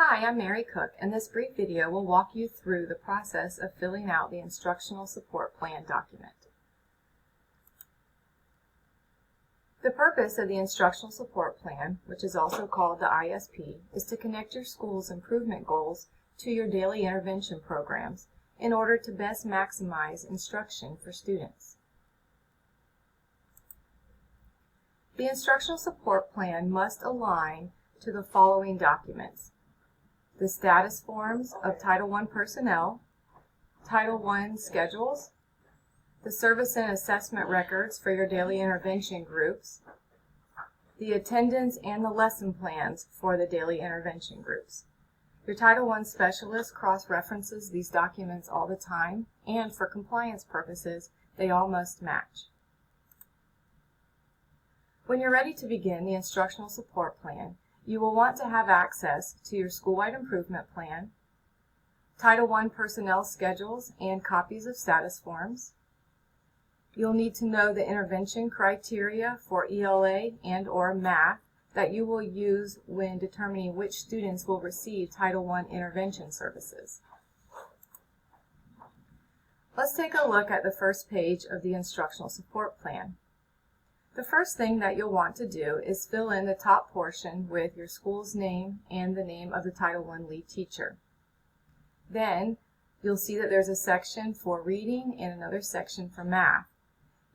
Hi, I'm Mary Cook, and this brief video will walk you through the process of filling out the Instructional Support Plan document. The purpose of the Instructional Support Plan, which is also called the ISP, is to connect your school's improvement goals to your daily intervention programs in order to best maximize instruction for students. The Instructional Support Plan must align to the following documents: the status forms of Title I personnel, Title I schedules, the service and assessment records for your daily intervention groups, the attendance and the lesson plans for the daily intervention groups. Your Title I specialist cross-references these documents all the time, and for compliance purposes, they all must match. When you're ready to begin the Instructional Support Plan, you will want to have access to your school-wide improvement plan, Title I personnel schedules, and copies of status forms. You'll need to know the intervention criteria for ELA and/or math that you will use when determining which students will receive Title I intervention services. Let's take a look at the first page of the Instructional Support Plan. The first thing that you'll want to do is fill in the top portion with your school's name and the name of the Title I lead teacher. Then you'll see that there's a section for reading and another section for math.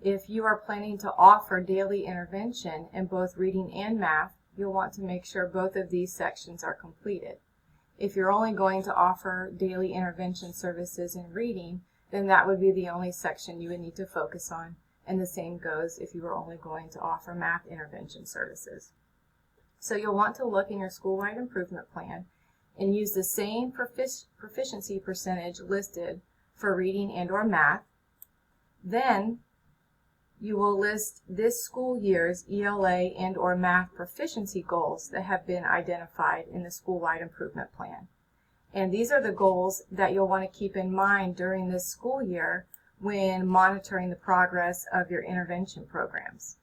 If you are planning to offer daily intervention in both reading and math, you'll want to make sure both of these sections are completed. If you're only going to offer daily intervention services in reading, then that would be the only section you would need to focus on. And the same goes if you are only going to offer math intervention services. So you'll want to look in your school-wide improvement plan and use the same proficiency percentage listed for reading and/or math. Then you will list this school year's ELA and/or math proficiency goals that have been identified in the school-wide improvement plan. And these are the goals that you'll want to keep in mind during this school year when monitoring the progress of your intervention programs.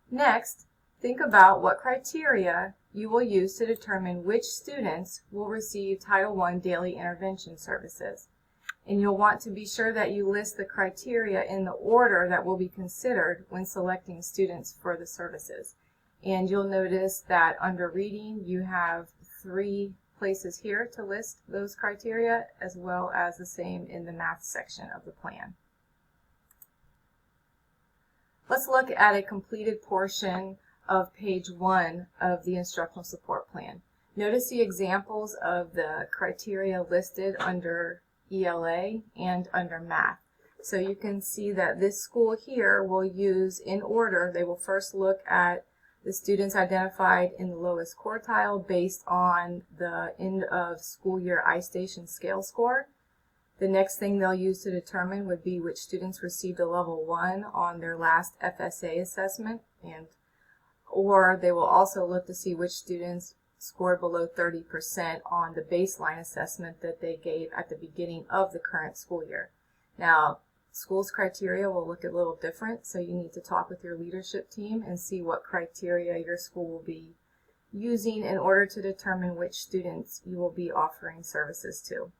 Next, think about what criteria you will use to determine which students will receive Title I daily intervention services. And you'll want to be sure that you list the criteria in the order that will be considered when selecting students for the services. And you'll notice that under reading, you have 3 places here to list those criteria, as well as the same in the math section of the plan. Let's look at a completed portion of page 1 of the Instructional Support Plan. Notice the examples of the criteria listed under ELA and under math. So you can see that this school here will use in order. They will first look at the students identified in the lowest quartile based on the end of school year iStation scale score. The next thing they'll use to determine would be which students received a level 1 on their last FSA assessment, or they will also look to see which students scored below 30% on the baseline assessment that they gave at the beginning of the current school year. Now, school's criteria will look a little different, so you need to talk with your leadership team and see what criteria your school will be using in order to determine which students you will be offering services to.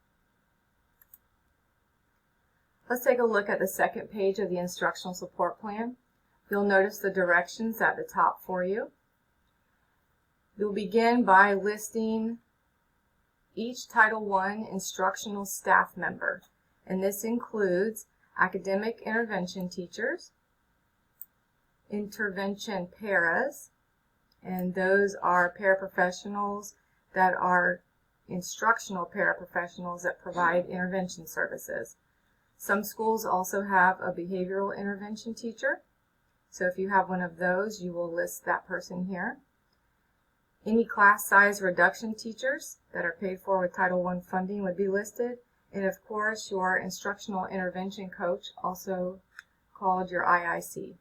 Let's take a look at the second page of the Instructional Support Plan. You'll notice the directions at the top for you. You'll begin by listing each Title I instructional staff member, and this includes academic intervention teachers, intervention paras, and those are paraprofessionals that are instructional paraprofessionals that provide intervention services. Some schools also have a behavioral intervention teacher, so if you have one of those, you will list that person here. Any class size reduction teachers that are paid for with Title I funding would be listed. And of course, your instructional intervention coach, also called your IIC.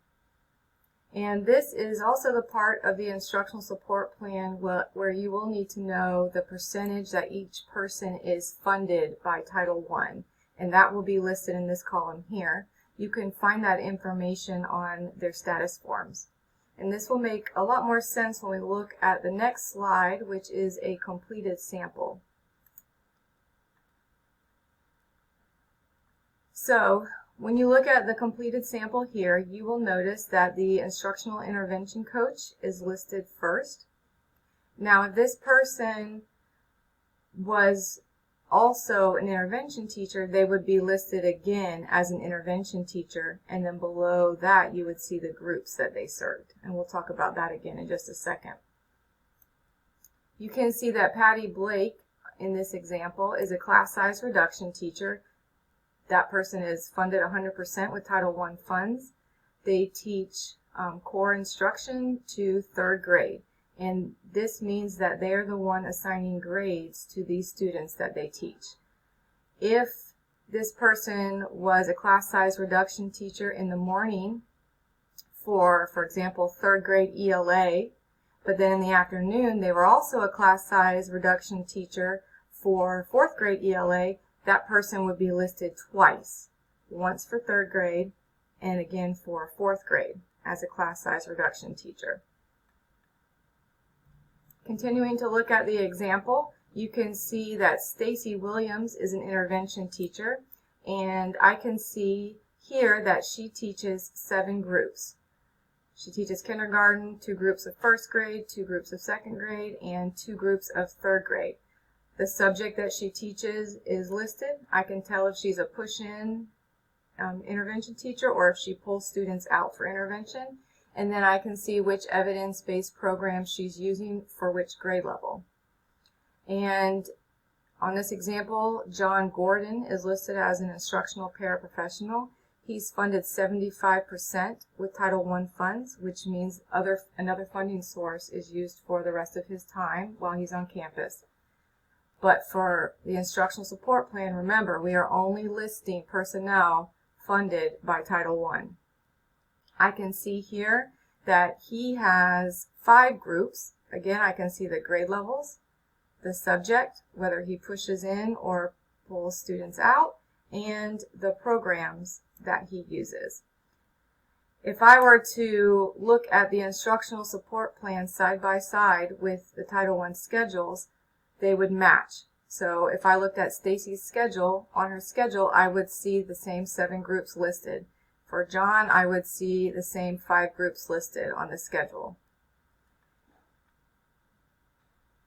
And this is also the part of the Instructional Support Plan where you will need to know the percentage that each person is funded by Title I. And that will be listed in this column here. You can find that information on their status forms. And this will make a lot more sense when we look at the next slide, which is a completed sample. So when you look at the completed sample here, you will notice that the instructional intervention coach is listed first. Now, if this person was also an intervention teacher, they would be listed again as an intervention teacher, and then below that you would see the groups that they served. And we'll talk about that again in just a second. You can see that Patty Blake in this example is a class size reduction teacher. That person is funded 100% with Title I funds. They teach core instruction to 3rd grade. And this means that they're the one assigning grades to these students that they teach. If this person was a class size reduction teacher in the morning for example, 3rd grade ELA, but then in the afternoon they were also a class size reduction teacher for 4th grade ELA, that person would be listed twice, once for 3rd grade and again for 4th grade as a class size reduction teacher. Continuing to look at the example, you can see that Stacy Williams is an intervention teacher, and I can see here that she teaches 7 groups. She teaches kindergarten, 2 groups of 1st grade, 2 groups of 2nd grade, and 2 groups of 3rd grade. The subject that she teaches is listed. I can tell if she's a push-in intervention teacher or if she pulls students out for intervention. And then I can see which evidence-based program she's using for which grade level. And on this example, John Gordon is listed as an instructional paraprofessional. He's funded 75% with Title I funds, which means another funding source is used for the rest of his time while he's on campus. But for the instructional support plan, remember, we are only listing personnel funded by Title I. I can see here that he has 5 groups. Again, I can see the grade levels, the subject, whether he pushes in or pulls students out, and the programs that he uses. If I were to look at the instructional support plan side by side with the Title I schedules, they would match. So if I looked at Stacy's schedule, on her schedule, I would see the same 7 groups listed. For John, I would see the same 5 groups listed on the schedule.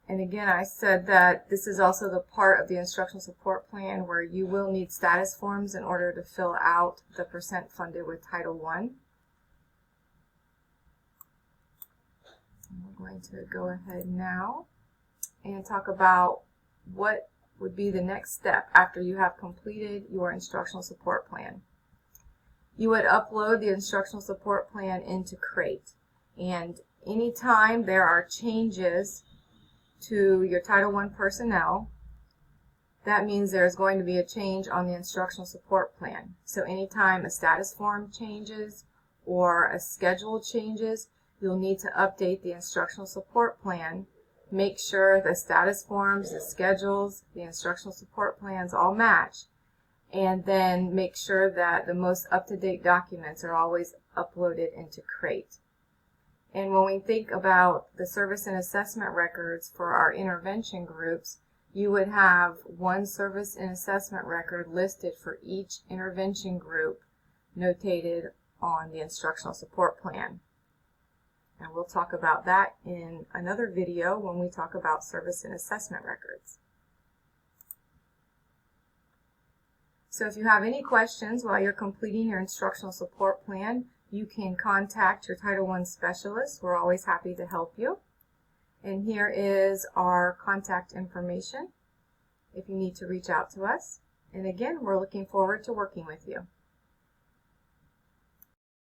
And again, I said that this is also the part of the instructional support plan where you will need status forms in order to fill out the percent funded with Title I. We're going to go ahead now and talk about what would be the next step after you have completed your instructional support plan. You would upload the instructional support plan into Crate, and anytime there are changes to your Title I personnel, that means there's going to be a change on the instructional support plan. So anytime a status form changes or a schedule changes, you'll need to update the instructional support plan. Make sure the status forms, the schedules, the instructional support plans all match, and then make sure that the most up-to-date documents are always uploaded into Crate. And when we think about the service and assessment records for our intervention groups, you would have one service and assessment record listed for each intervention group notated on the instructional support plan. And we'll talk about that in another video when we talk about service and assessment records. So if you have any questions while you're completing your instructional support plan, you can contact your Title I specialist. We're always happy to help you. And here is our contact information if you need to reach out to us. And again, we're looking forward to working with you.